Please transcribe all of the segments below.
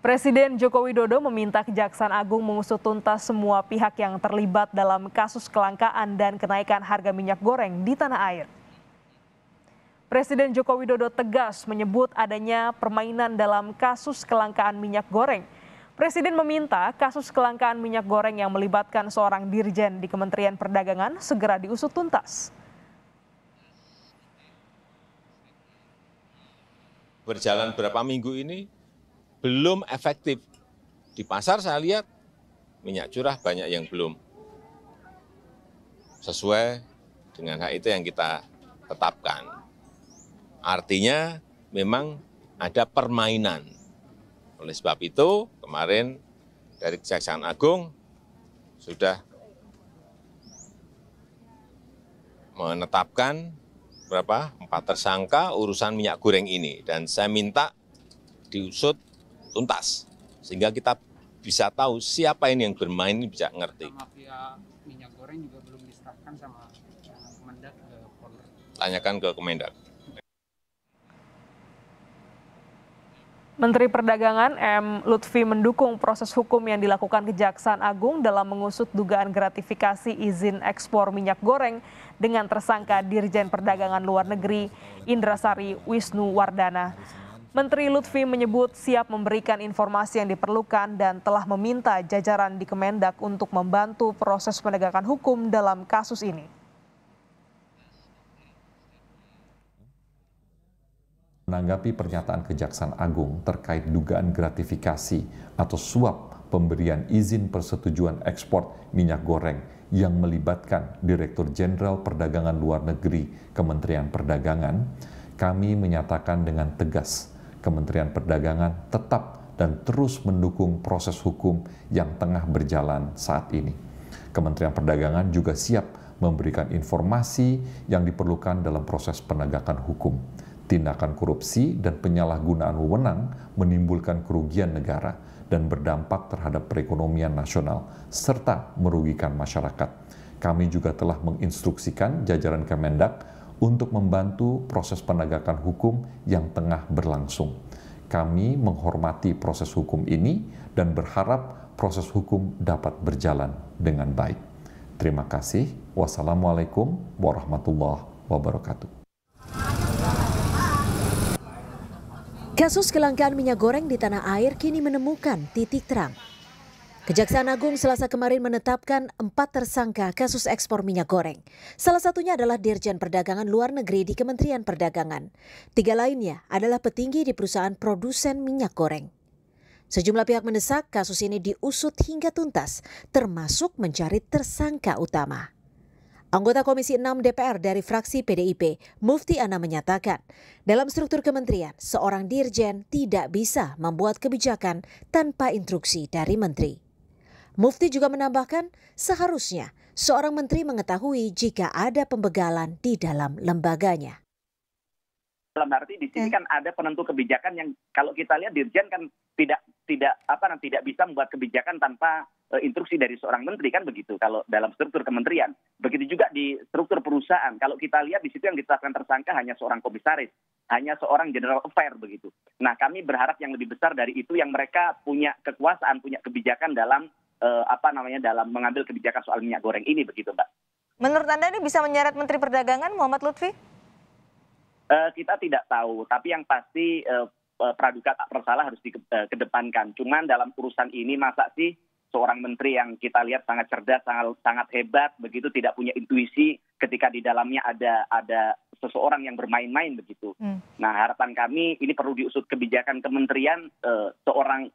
Presiden Joko Widodo meminta Kejaksaan Agung mengusut tuntas semua pihak yang terlibat dalam kasus kelangkaan dan kenaikan harga minyak goreng di tanah air. Presiden Joko Widodo tegas menyebut adanya permainan dalam kasus kelangkaan minyak goreng. Presiden meminta kasus kelangkaan minyak goreng yang melibatkan seorang dirjen di Kementerian Perdagangan segera diusut tuntas. Berjalan berapa minggu ini belum efektif. Di pasar saya lihat minyak curah banyak yang belum sesuai dengan hak itu yang kita tetapkan. Artinya memang ada permainan. Oleh sebab itu kemarin dari Kejaksaan Agung sudah menetapkan 4 tersangka urusan minyak goreng ini. Dan saya minta diusut tuntas, sehingga kita bisa tahu siapa ini yang bermain, ini bisa ngerti. Mafia minyak goreng juga belum diserahkan sama Kemendak ke Polri. Tanyakan ke Kemendak. Menteri Perdagangan M. Lutfi mendukung proses hukum yang dilakukan Kejaksaan Agung dalam mengusut dugaan gratifikasi izin ekspor minyak goreng dengan tersangka Dirjen Perdagangan Luar Negeri Indrasari Wisnuwardana. Menteri Lutfi menyebut siap memberikan informasi yang diperlukan dan telah meminta jajaran di Kemendak untuk membantu proses penegakan hukum dalam kasus ini. Menanggapi pernyataan Kejaksaan Agung terkait dugaan gratifikasi atau suap pemberian izin persetujuan ekspor minyak goreng yang melibatkan Direktur Jenderal Perdagangan Luar Negeri Kementerian Perdagangan, kami menyatakan dengan tegas Kementerian Perdagangan tetap dan terus mendukung proses hukum yang tengah berjalan saat ini. Kementerian Perdagangan juga siap memberikan informasi yang diperlukan dalam proses penegakan hukum. Tindakan korupsi dan penyalahgunaan wewenang menimbulkan kerugian negara dan berdampak terhadap perekonomian nasional serta merugikan masyarakat. Kami juga telah menginstruksikan jajaran Kemendak untuk membantu proses penegakan hukum yang tengah berlangsung. Kami menghormati proses hukum ini dan berharap proses hukum dapat berjalan dengan baik. Terima kasih. Wassalamualaikum warahmatullahi wabarakatuh. Kasus kelangkaan minyak goreng di tanah air kini menemukan titik terang. Kejaksaan Agung Selasa kemarin menetapkan 4 tersangka kasus ekspor minyak goreng. Salah satunya adalah Dirjen Perdagangan Luar Negeri di Kementerian Perdagangan. 3 lainnya adalah petinggi di perusahaan produsen minyak goreng. Sejumlah pihak mendesak kasus ini diusut hingga tuntas, termasuk mencari tersangka utama. Anggota Komisi 6 DPR dari fraksi PDIP, Mufti Ana menyatakan, dalam struktur kementerian, seorang dirjen tidak bisa membuat kebijakan tanpa instruksi dari menteri. Mufti juga menambahkan, seharusnya seorang menteri mengetahui jika ada pembegalan di dalam lembaganya. Dalam arti di sini kan ada penentu kebijakan yang kalau kita lihat dirjen kan tidak bisa membuat kebijakan tanpa instruksi dari seorang menteri, kan begitu kalau dalam struktur kementerian. Begitu juga di struktur perusahaan. Kalau kita lihat di situ yang ditetapkan tersangka hanya seorang komisaris, hanya seorang general affair begitu. Nah, kami berharap yang lebih besar dari itu yang mereka punya kekuasaan, punya kebijakan dalam dalam mengambil kebijakan soal minyak goreng ini begitu, Mbak. Menurut Anda ini bisa menyeret Menteri Perdagangan Muhammad Lutfi? Kita tidak tahu, tapi yang pasti praduga tak bersalah harus dikedepankan. Cuman dalam urusan ini masa sih seorang menteri yang kita lihat sangat cerdas, sangat hebat, begitu tidak punya intuisi ketika di dalamnya ada seseorang yang bermain-main begitu. Nah, harapan kami ini perlu diusut kebijakan kementerian, seorang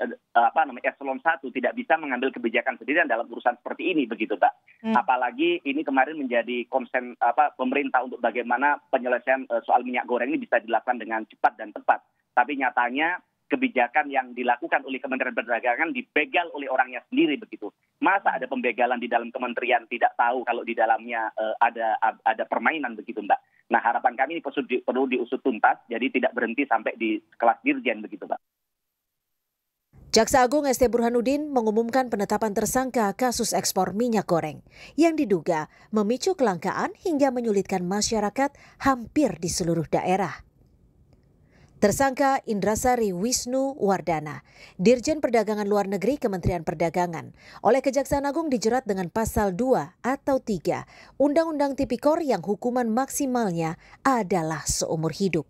eselon 1 tidak bisa mengambil kebijakan sendirian dalam urusan seperti ini begitu, Pak. Apalagi ini kemarin menjadi konsen pemerintah untuk bagaimana penyelesaian soal minyak goreng ini bisa dilakukan dengan cepat dan tepat. Tapi nyatanya kebijakan yang dilakukan oleh Kementerian Perdagangan dibegal oleh orangnya sendiri begitu. Masa ada pembegalan di dalam kementerian tidak tahu kalau di dalamnya ada permainan begitu, Mbak. Nah, harapan kami ini perlu diusut tuntas, jadi tidak berhenti sampai di kelas dirjen begitu, Mbak. Jaksa Agung ST Burhanuddin mengumumkan penetapan tersangka kasus ekspor minyak goreng yang diduga memicu kelangkaan hingga menyulitkan masyarakat hampir di seluruh daerah. Tersangka Indrasari Wisnu Wardana, Dirjen Perdagangan Luar Negeri Kementerian Perdagangan, oleh Kejaksaan Agung dijerat dengan pasal 2 atau 3 Undang-Undang Tipikor yang hukuman maksimalnya adalah seumur hidup.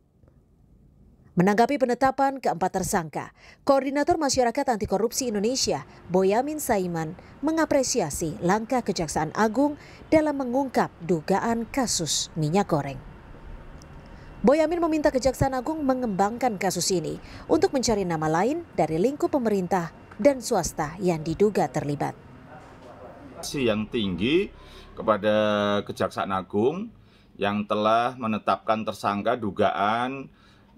Menanggapi penetapan keempat tersangka, Koordinator Masyarakat Anti Korupsi Indonesia, Boyamin Saiman, mengapresiasi langkah Kejaksaan Agung dalam mengungkap dugaan kasus minyak goreng. Boyamin meminta Kejaksaan Agung mengembangkan kasus ini untuk mencari nama lain dari lingkup pemerintah dan swasta yang diduga terlibat. Yang tinggi kepada Kejaksaan Agung yang telah menetapkan tersangka dugaan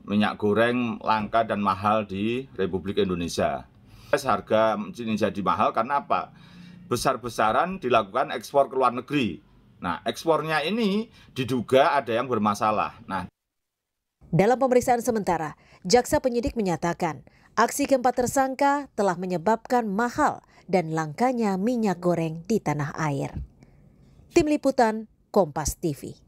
minyak goreng langka dan mahal di Republik Indonesia. Harga ini jadi mahal karena apa? Besar-besaran dilakukan ekspor ke luar negeri. Nah, ekspornya ini diduga ada yang bermasalah. Dalam pemeriksaan sementara, jaksa penyidik menyatakan aksi keempat tersangka telah menyebabkan mahal dan langkanya minyak goreng di tanah air. Tim Liputan, Kompas TV.